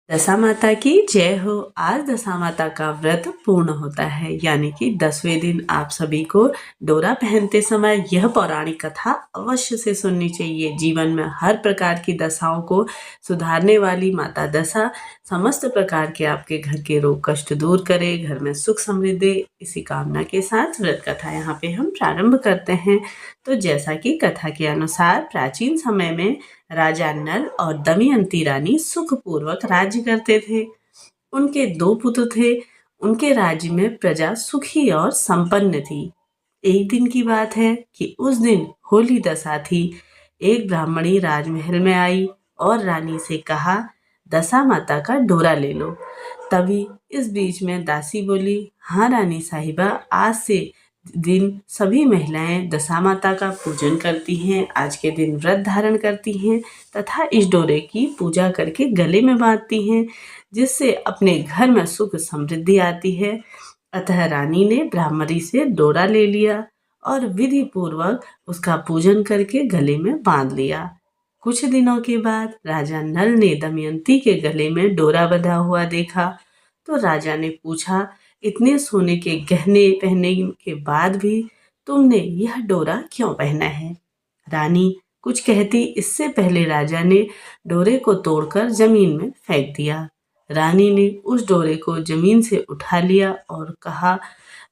दशा माता की जय हो। आज दशा माता का व्रत पूर्ण होता है, यानी कि 10वें दिन आप सभी को डोरा पहनते समय यह पौराणिक कथा अवश्य से सुननी चाहिए। जीवन में हर प्रकार की दशाओं को सुधारने वाली माता दशा समस्त प्रकार के आपके घर के रोग कष्ट दूर करे, घर में सुख समृद्धि, इसी कामना के साथ व्रत कथा यहाँ पे हम प्रारंभ करते हैं। तो जैसा कि कथा के अनुसार प्राचीन समय में राजा नल और दमयंती रानी सुखपूर्वक राज्य करते थे। उनके 2 पुत्र थे। उनके राज्य में प्रजा सुखी और संपन्न थी। एक दिन की बात है कि उस दिन होली दशा थी। एक ब्राह्मणी राजमहल में आई और रानी से कहा, दशा माता का डोरा ले लो। तभी इस बीच में दासी बोली, हाँ रानी साहिबा, आज से दिन सभी महिलाएं दशा माता का पूजन करती हैं, आज के दिन व्रत धारण करती हैं तथा इस डोरे की पूजा करके गले में बांधती हैं, जिससे अपने घर में सुख समृद्धि आती है। अतः रानी ने ब्राह्मणी से डोरा ले लिया और विधि पूर्वक उसका पूजन करके गले में बांध लिया। कुछ दिनों के बाद राजा नल ने दमयंती के गले में डोरा बंधा हुआ देखा, तो राजा ने पूछा, इतने सोने के गहने पहनने के बाद भी तुमने यह डोरा क्यों पहना है? रानी कुछ कहती इससे पहले राजा ने डोरे को तोड़कर जमीन में फेंक दिया। रानी ने उस डोरे को जमीन से उठा लिया और कहा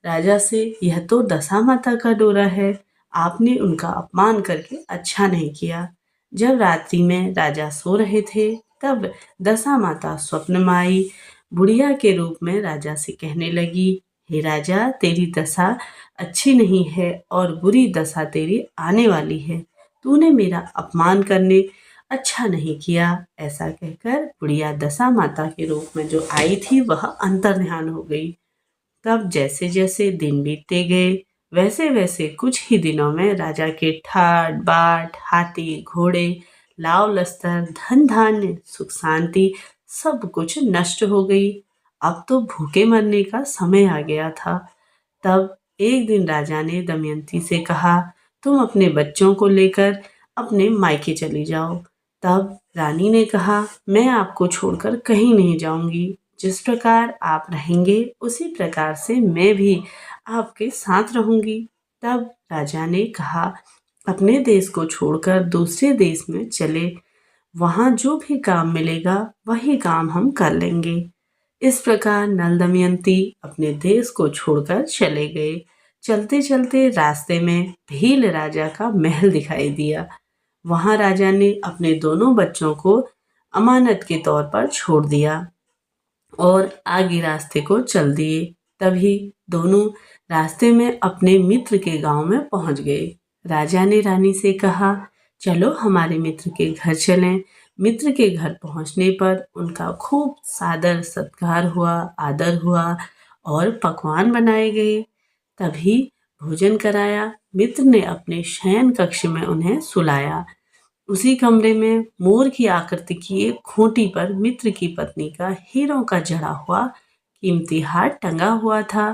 राजा से, यह तो दशा माता का डोरा है, आपने उनका अपमान करके अच्छा नहीं किया। जब रात्रि में राजा सो रहे थे तब दशा माता स्वप्न में आई। बुढ़िया के रूप में राजा से कहने लगी, हे राजा, तेरी दशा अच्छी नहीं है और बुरी दशा तेरी आने वाली है। तूने मेरा अपमान करने अच्छा नहीं किया। ऐसा कहकर बुढ़िया दशा माता के रूप में जो आई थी वह अंतर्ध्यान हो गई। तब जैसे जैसे दिन बीतते गए वैसे वैसे कुछ ही दिनों में राजा के ठाट बाट, हाथी घोड़े, लाव लस्तर, धन धान्य, सुख शांति सब कुछ नष्ट हो गई। अब तो भूखे मरने का समय आ गया था। तब एक दिन राजा ने दमयंती से कहा, तुम अपने बच्चों को लेकर अपने मायके चली जाओ। तब रानी ने कहा, मैं आपको छोड़कर कहीं नहीं जाऊंगी। जिस प्रकार आप रहेंगे उसी प्रकार से मैं भी आपके साथ रहूंगी। तब राजा ने कहा, अपने देश को छोड़कर दूसरे देश में चले, वहां जो भी काम मिलेगा वही काम हम कर लेंगे। इस प्रकार नल दमयंती अपने देश को छोड़कर चले गए। चलते चलते रास्ते में भील राजा का महल दिखाई दिया। वहां राजा ने अपने दोनों बच्चों को अमानत के तौर पर छोड़ दिया और आगे रास्ते को चल दिए। तभी दोनों रास्ते में अपने मित्र के गांव में पहुंच गए। राजा ने रानी से कहा, चलो हमारे मित्र के घर चलें। मित्र के घर पहुंचने पर उनका खूब सादर सत्कार हुआ, आदर हुआ और पकवान बनाए गए। तभी भोजन कराया। मित्र ने अपने शयन कक्ष में उन्हें सुलाया। उसी कमरे में मोर की आकृति की एक खूंटी पर मित्र की पत्नी का हीरों का जड़ा हुआ कीमती हार टंगा हुआ था।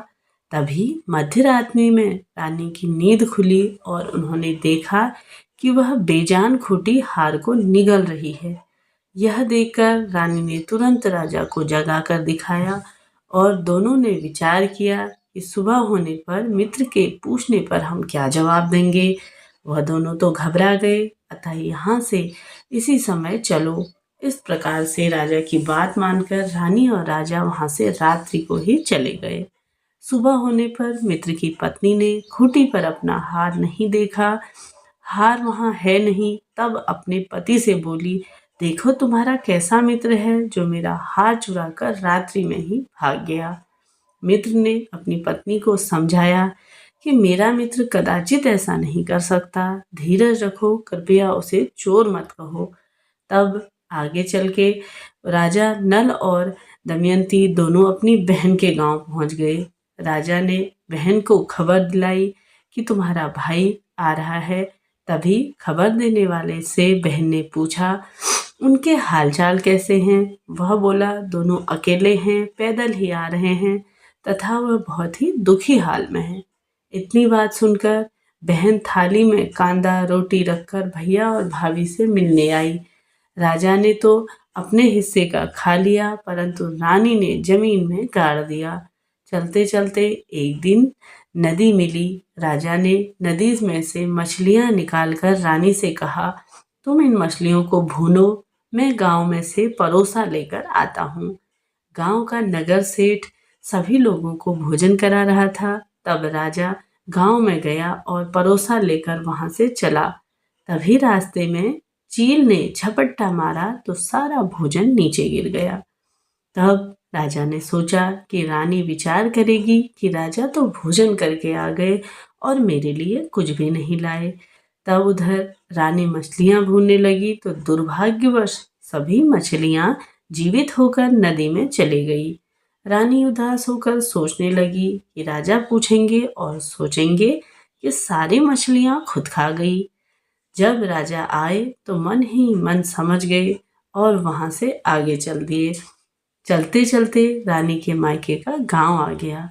तभी मध्य रात्रि में रानी की नींद खुली और उन्होंने देखा कि वह बेजान खूंटी हार को निगल रही है। यह देखकर रानी ने तुरंत राजा को जगाकर दिखाया और दोनों ने विचार किया कि सुबह होने पर मित्र के पूछने पर हम क्या जवाब देंगे। वह दोनों तो घबरा गए। अतः यहाँ से इसी समय चलो। इस प्रकार से राजा की बात मानकर रानी और राजा वहां से रात्रि को ही चले गए। सुबह होने पर मित्र की पत्नी ने खूंटी पर अपना हार नहीं देखा। हार वहां है नहीं। तब अपने पति से बोली, देखो तुम्हारा कैसा मित्र है जो मेरा हार चुरा कर रात्रि में ही भाग गया। मित्र ने अपनी पत्नी को समझाया कि मेरा मित्र कदाचित ऐसा नहीं कर सकता, धीरज रखो, कृपया उसे चोर मत कहो। तब आगे चल के राजा नल और दमयंती दोनों अपनी बहन के गांव पहुंच गए। राजा ने बहन को खबर दिलाई कि तुम्हारा भाई आ रहा है। तभी खबर देने वाले से बहन ने पूछा, उनके हालचाल कैसे हैं? वह बोला, दोनों अकेले हैं, पैदल ही आ रहे हैं तथा वह बहुत ही दुखी हाल में है। इतनी बात सुनकर बहन थाली में कांदा रोटी रखकर भैया और भाभी से मिलने आई। राजा ने तो अपने हिस्से का खा लिया, परंतु रानी ने जमीन में गाड़ दिया। चलते चलते एक दिन नदी मिली। राजा ने नदी में से मछलियां निकालकर रानी से कहा, तुम इन मछलियों को भूनो, मैं गांव में से परोसा लेकर आता हूँ। गांव का नगर सेठ सभी लोगों को भोजन करा रहा था। तब राजा गांव में गया और परोसा लेकर वहां से चला। तभी रास्ते में चील ने झपट्टा मारा तो सारा भोजन नीचे गिर गया। तब राजा ने सोचा कि रानी विचार करेगी कि राजा तो भोजन करके आ गए और मेरे लिए कुछ भी नहीं लाए। तब उधर रानी मछलियां भूनने लगी तो दुर्भाग्यवश सभी मछलियां जीवित होकर नदी में चली गई। रानी उदास होकर सोचने लगी कि राजा पूछेंगे और सोचेंगे कि सारी मछलियां खुद खा गई। जब राजा आए तो मन ही मन समझ गए और वहां से आगे चल दिए। चलते चलते रानी के मायके का गांव आ गया।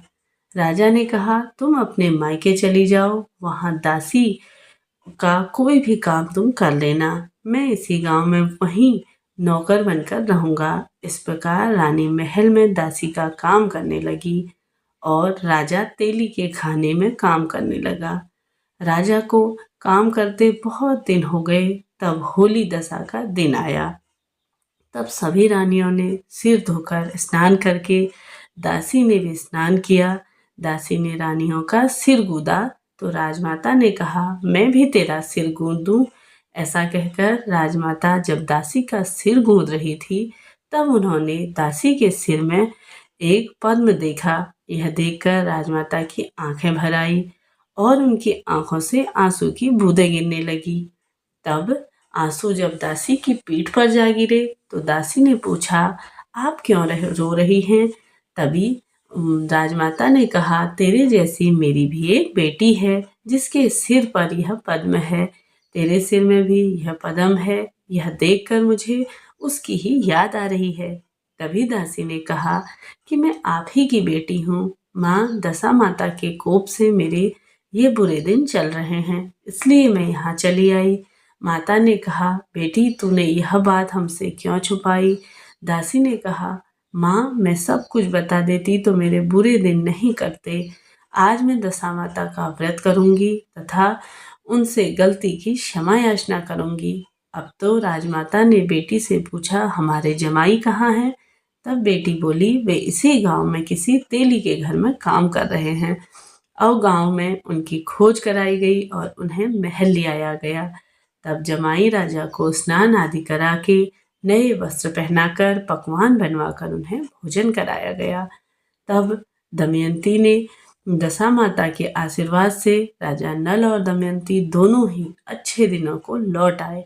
राजा ने कहा, तुम अपने मायके चली जाओ, वहां दासी का कोई भी काम तुम कर लेना, मैं इसी गांव में वहीं नौकर बनकर रहूंगा। इस प्रकार रानी महल में दासी का काम करने लगी और राजा तेली के खाने में काम करने लगा। राजा को काम करते बहुत दिन हो गए। तब होली दशा का दिन आया। तब सभी रानियों ने सिर धोकर स्नान करके, दासी ने भी स्नान किया। दासी ने रानियों का सिर गूदा तो राजमाता ने कहा, मैं भी तेरा सिर गूंद दूं। ऐसा कहकर राजमाता जब दासी का सिर गूंद रही थी तब उन्होंने दासी के सिर में एक पद्म देखा। यह देखकर राजमाता की आंखें भर आई और उनकी आंखों से आंसू की बूंदें गिरने लगी। तब आंसू जब दासी की पीठ पर जा गिरे तो दासी ने पूछा, आप क्यों रो रही हैं? तभी राजमाता ने कहा, तेरे जैसी मेरी भी एक बेटी है जिसके सिर पर यह पद्म है। तेरे सिर में भी यह पद्म है। यह देखकर मुझे उसकी ही याद आ रही है। तभी दासी ने कहा कि मैं आप ही की बेटी हूँ। माँ दशा माता के कोप से मेरे ये बुरे दिन चल रहे हैं, इसलिए मैं यहाँ चली आई। माता ने कहा, बेटी तूने यह बात हमसे क्यों छुपाई? दासी ने कहा, माँ मैं सब कुछ बता देती तो मेरे बुरे दिन नहीं करते। आज मैं दशा माता का व्रत करूंगी तथा उनसे गलती की क्षमा याचना करूंगी। अब तो राजमाता ने बेटी से पूछा, हमारे जमाई कहाँ हैं? तब बेटी बोली, वे इसी गांव में किसी तेली के घर में काम कर रहे हैं। और गांव में उनकी खोज कराई गई और उन्हें महल ले आया गया। तब जमाई राजा को स्नान आदि करा के नए वस्त्र पहनाकर पकवान बनवाकर उन्हें भोजन कराया गया। तब दमयंती ने दशा माता के आशीर्वाद से राजा नल और दमयंती दोनों ही अच्छे दिनों को लौट आए।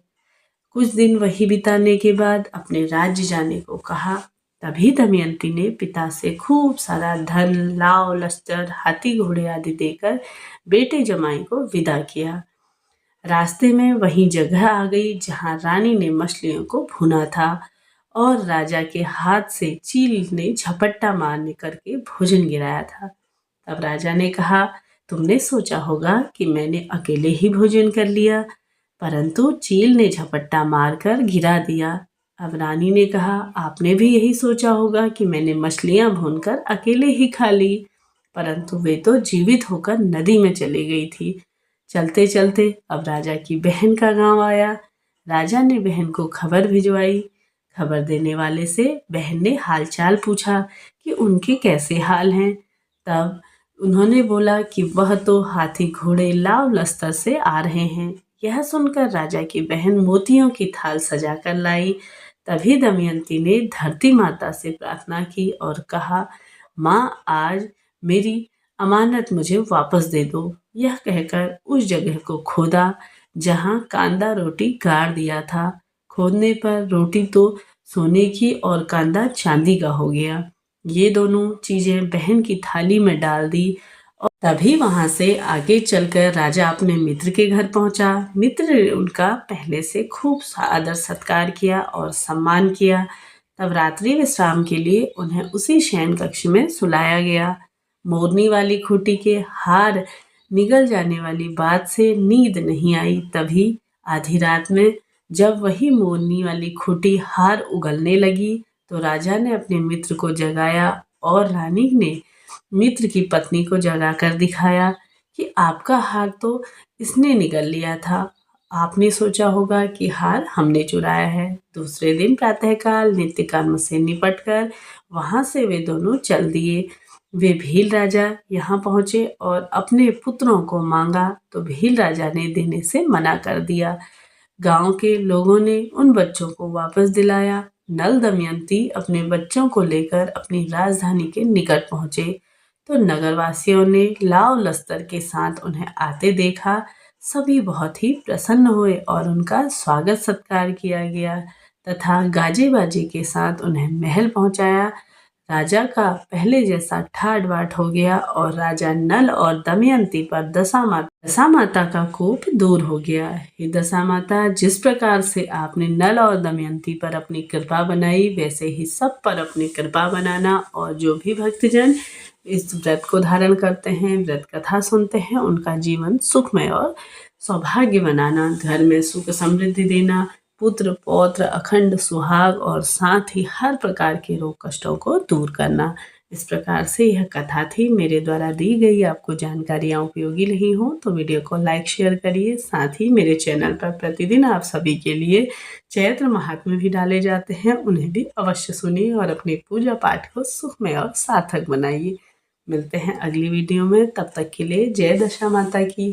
कुछ दिन वही बिताने के बाद अपने राज्य जाने को कहा। तभी दमयंती ने पिता से खूब सारा धन, लाव लश्कर, हाथी घोड़े आदि देकर बेटे जमाई को विदा किया। रास्ते में वही जगह आ गई जहां रानी ने मछलियों को भुना था और राजा के हाथ से चील ने झपट्टा मारने करके भोजन गिराया था। तब राजा ने कहा, तुमने सोचा होगा कि मैंने अकेले ही भोजन कर लिया, परंतु चील ने झपट्टा मारकर गिरा दिया। अब रानी ने कहा, आपने भी यही सोचा होगा कि मैंने मछलियां भूनकर अकेले ही खा ली, परंतु वे तो जीवित होकर नदी में चली गई थी। चलते चलते अब राजा की बहन का गांव आया। राजा ने बहन को खबर भिजवाई। खबर देने वाले से बहन ने हालचाल पूछा कि उनके कैसे हाल हैं। तब उन्होंने बोला कि वह तो हाथी घोड़े लाव लश्कर से आ रहे हैं। यह सुनकर राजा की बहन मोतियों की थाल सजा कर लाई। तभी दमयंती ने धरती माता से प्रार्थना की और कहा, माँ आज मेरी अमानत मुझे वापस दे दो। यह कहकर उस जगह को खोदा जहाँ कांदा रोटी गाड़ दिया था। खोदने पर रोटी तो सोने की और कांदा चांदी का हो गया। ये दोनों चीजें बहन की थाली में डाल दी और तभी वहां से आगे चलकर राजा अपने मित्र के घर पहुंचा। मित्र ने उनका पहले से खूब आदर सत्कार किया और सम्मान किया। तब रात्रि विश्राम के लिए उन्हें उसी शयन कक्ष में सुलाया गया। मोरनी वाली खूंटी के हार निगल जाने वाली बात से नींद नहीं आई। तभी आधी रात में जब वही मोरनी वाली खूंटी हार उगलने लगी तो राजा ने अपने मित्र को जगाया और रानी ने मित्र की पत्नी को जगाकर दिखाया कि आपका हार तो इसने निगल लिया था। आपने सोचा होगा कि हार हमने चुराया है। दूसरे दिन प्रातःकाल नित्य कर्म से निपटकर वहां से वे दोनों चल दिए। वे भील राजा यहाँ पहुंचे और अपने पुत्रों को मांगा तो भील राजा ने देने से मना कर दिया। गांव के लोगों ने उन बच्चों को वापस दिलाया। नल दमयंती अपने बच्चों को लेकर अपनी राजधानी के निकट पहुंचे तो नगरवासियों ने लाव लश्कर के साथ उन्हें आते देखा। सभी बहुत ही प्रसन्न हुए और उनका स्वागत सत्कार किया गया तथा गाजे बाजे के साथ उन्हें महल पहुंचाया। राजा का पहले जैसा ठाट बाट हो गया और राजा नल और दमयंती पर दशा माता का कोप दूर हो गया। हे दशा माता, जिस प्रकार से आपने नल और दमयंती पर अपनी कृपा बनाई वैसे ही सब पर अपनी कृपा बनाना और जो भी भक्तजन इस व्रत को धारण करते हैं, व्रत कथा सुनते हैं, उनका जीवन सुखमय और सौभाग्य बनाना, घर में सुख समृद्धि देना, पुत्र पौत्र अखंड सुहाग और साथ ही हर प्रकार के रोग कष्टों को दूर करना। इस प्रकार से यह कथा थी मेरे द्वारा दी गई। आपको जानकारियाँ उपयोगी रही हो तो वीडियो को लाइक शेयर करिए। साथ ही मेरे चैनल पर प्रतिदिन आप सभी के लिए चैत्र महात्म्य भी डाले जाते हैं, उन्हें भी अवश्य सुनिए और अपने पूजा पाठ को सुखमय और सार्थक बनाइए। मिलते हैं अगली वीडियो में, तब तक के लिए जय दशा माता की।